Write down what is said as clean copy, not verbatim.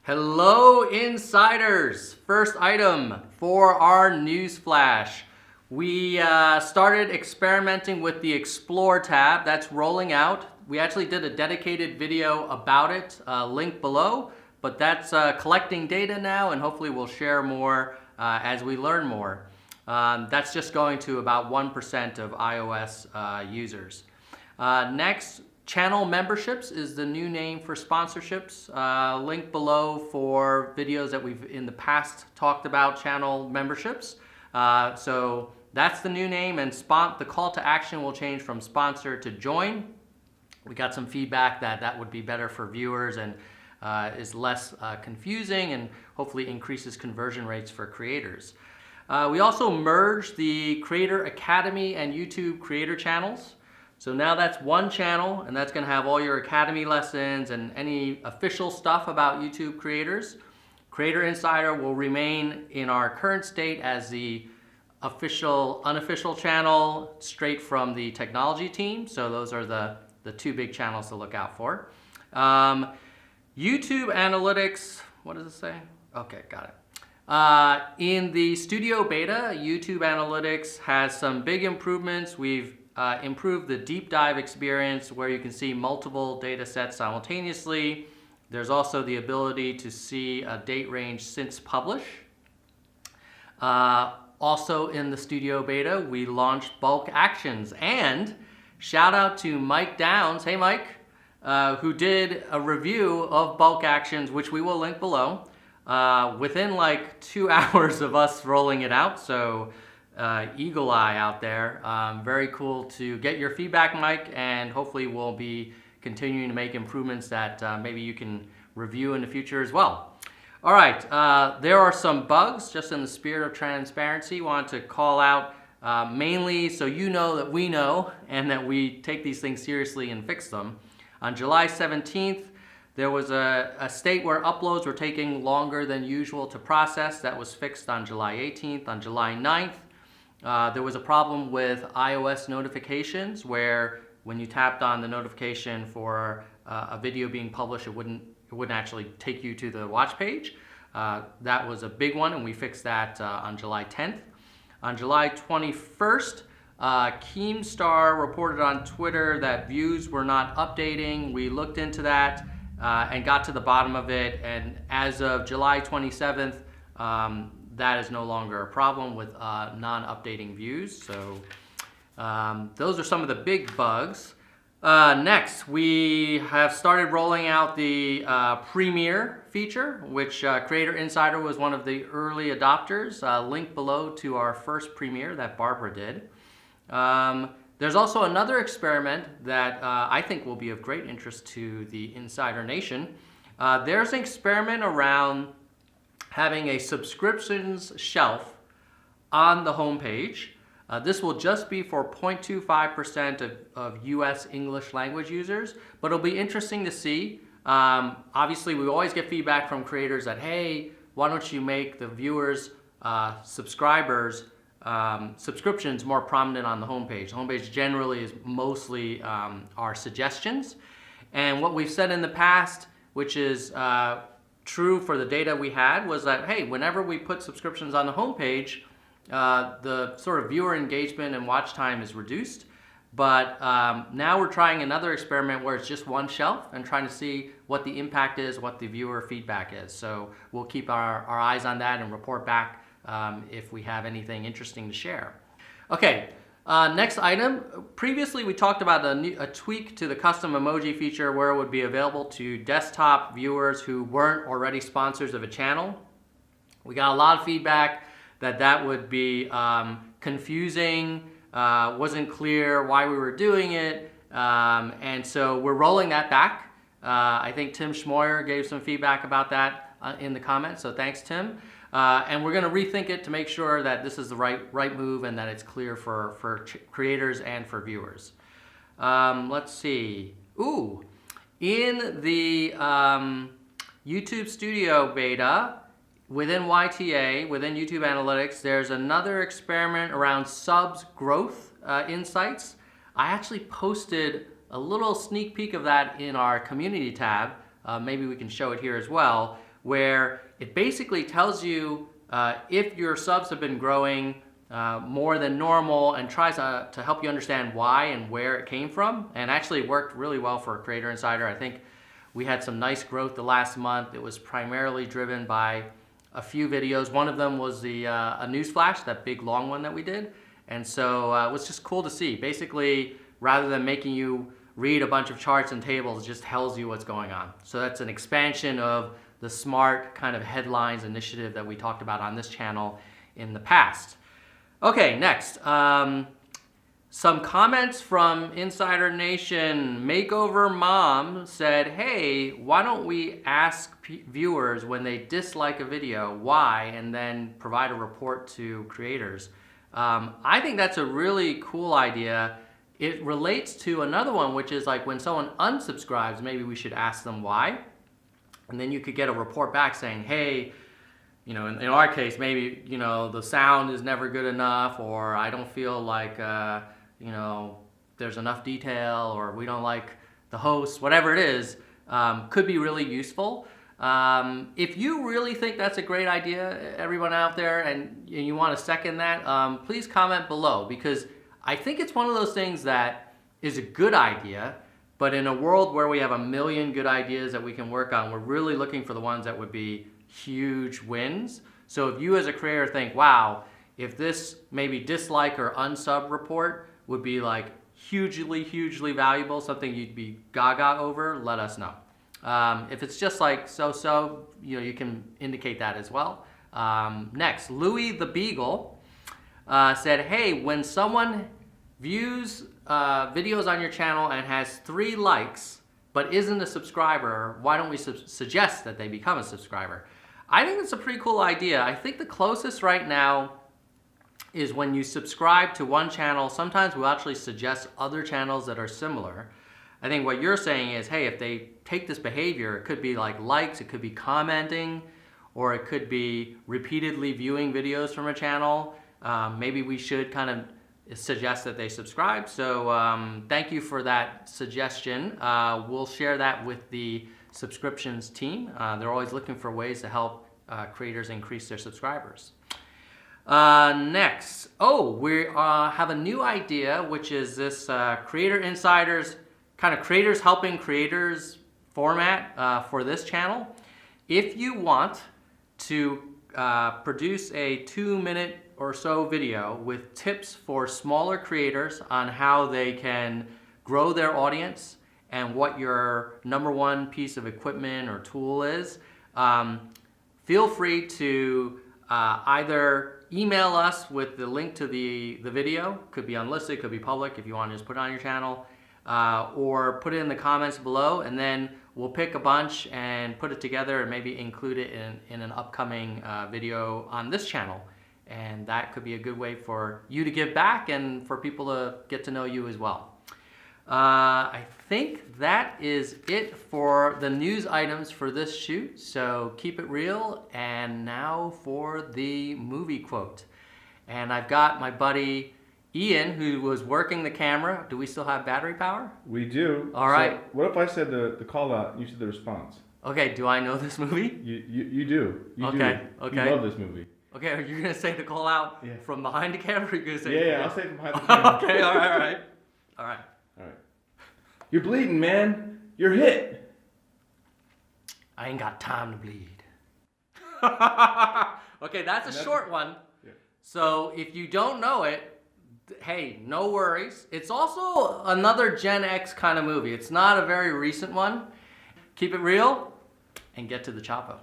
Hello insiders! First item for our news flash. We started experimenting with the Explore tab. That's rolling out. We actually did a dedicated video about it, link below, but that's collecting data now, and hopefully we'll share more as we learn more. That's just going to about 1% of iOS users. Next, channel memberships is the new name for sponsorships. Link below for videos that we've in the past talked about channel memberships. So that's the new name, and the call to action will change from sponsor to join. We got some feedback that would be better for viewers and is less confusing and hopefully increases conversion rates for creators. We also merged the Creator Academy and YouTube creator channels. So now that's one channel, and that's going to have all your Academy lessons and any official stuff about YouTube creators. Creator Insider will remain in our current state as the unofficial channel straight from the technology team. So those are the two big channels to look out for. YouTube Analytics, what does it say? Okay, got it. In the studio beta, YouTube Analytics has some big improvements. We've improved the deep dive experience where you can see multiple data sets simultaneously. There's also the ability to see a date range since publish. Also in the studio beta, we launched bulk actions, and shout out to Mike Downs, hey Mike, who did a review of bulk actions, which we will link below, within like 2 hours of us rolling it out. So eagle eye out there. Very cool to get your feedback, Mike, and hopefully we'll be continuing to make improvements that maybe you can review in the future as well. All right, there are some bugs, just in the spirit of transparency. Want to call out mainly so you know that we know and that we take these things seriously and fix them. On July 17th, there was a state where uploads were taking longer than usual to process. That was fixed on July 18th. On July 9th, there was a problem with iOS notifications where when you tapped on the notification for a video being published, it wouldn't actually take you to the watch page. That was a big one, and we fixed that on July 10th. On July 21st, Keemstar reported on Twitter that views were not updating. We looked into that and got to the bottom of it, and as of July 27th, that is no longer a problem with non-updating views. So those are some of the big bugs. Next, we have started rolling out the Premiere feature, which Creator Insider was one of the early adopters. Link below to our first Premiere that Barbara did. There's also another experiment that I think will be of great interest to the Insider Nation. There's an experiment around having a subscriptions shelf on the homepage. This will just be for 0.25% of US English language users, but it'll be interesting to see. Obviously, we always get feedback from creators that, hey, why don't you make the viewers, subscriptions more prominent on the homepage. The homepage generally is mostly our suggestions. And what we've said in the past, which is true for the data we had, was that, hey, whenever we put subscriptions on the homepage, the sort of viewer engagement and watch time is reduced. But now we're trying another experiment where it's just one shelf and trying to see what the impact is, what the viewer feedback is. So we'll keep our eyes on that and report back if we have anything interesting to share. Okay, next item. Previously we talked about a tweak to the custom emoji feature where it would be available to desktop viewers who weren't already sponsors of a channel. We got a lot of feedback that would be confusing, wasn't clear why we were doing it, and so we're rolling that back. I think Tim Schmoyer gave some feedback about that in the comments, so thanks, Tim. And we're going to rethink it to make sure that this is the right move and that it's clear for creators and for viewers. Let's see. Ooh, in the YouTube Studio beta, within YTA, within YouTube Analytics, there's another experiment around subs growth insights. I actually posted a little sneak peek of that in our community tab. Maybe we can show it here as well, where it basically tells you if your subs have been growing more than normal, and tries to help you understand why and where it came from. And actually it worked really well for Creator Insider. I think we had some nice growth the last month. It was primarily driven by a few videos. One of them was a news flash, that big long one that we did. And so it was just cool to see. Basically, rather than making you read a bunch of charts and tables, it just tells you what's going on. So that's an expansion of the smart kind of headlines initiative that we talked about on this channel in the past. Okay, next. Some comments from Insider Nation. Makeover Mom said, hey, why don't we ask viewers when they dislike a video why, and then provide a report to creators? I think that's a really cool idea. It relates to another one, which is like when someone unsubscribes, maybe we should ask them why. And then you could get a report back saying, hey, you know, in our case, maybe, you know, the sound is never good enough, or I don't feel like, you know, there's enough detail, or we don't like the host, whatever it is, could be really useful. If you really think that's a great idea, everyone out there, and you want to second that, please comment below, because I think it's one of those things that is a good idea, but in a world where we have a million good ideas that we can work on, we're really looking for the ones that would be huge wins. So if you as a creator think, wow, if this maybe dislike or unsub report would be like hugely valuable, something you'd be gaga over, let us know. If it's just like so-so, you know, you can indicate that as well. Next, Louie the Beagle said, hey, when someone views videos on your channel and has 3 likes but isn't a subscriber, why don't we suggest that they become a subscriber? I think it's a pretty cool idea. I think the closest right now is when you subscribe to one channel, sometimes we'll actually suggest other channels that are similar. I think what you're saying is, hey, if they take this behavior, it could be like likes, it could be commenting, or it could be repeatedly viewing videos from a channel. Maybe we should kind of suggest that they subscribe. So thank you for that suggestion. We'll share that with the subscriptions team. They're always looking for ways to help creators increase their subscribers. Next, we have a new idea, which is this Creator Insiders, kind of creators helping creators format for this channel. If you want to produce a 2-minute or so video with tips for smaller creators on how they can grow their audience and what your #1 piece of equipment or tool is, feel free to either email us with the link to the video, could be unlisted, could be public if you want to just put it on your channel, or put it in the comments below, and then we'll pick a bunch and put it together and maybe include it in an upcoming video on this channel. And that could be a good way for you to give back and for people to get to know you as well. I think that is it for the news items for this shoot, so keep it real. And now for the movie quote. And I've got my buddy Ian, who was working the camera. Do we still have battery power? We do. All right. So what if I said the call out and you said the response? Okay, do I know this movie? You do. You okay, do. okay. You love this movie. Okay, are you going to say the call out from behind the camera? Or are you going to say Yeah, I'll say it from behind the camera. Okay, all right. All right. You're bleeding, man. You're hit. I ain't got time to bleed. Okay, that's a short one. Yeah. So if you don't know it, hey, no worries. It's also another Gen X kind of movie. It's not a very recent one. Keep it real and get to the chopper.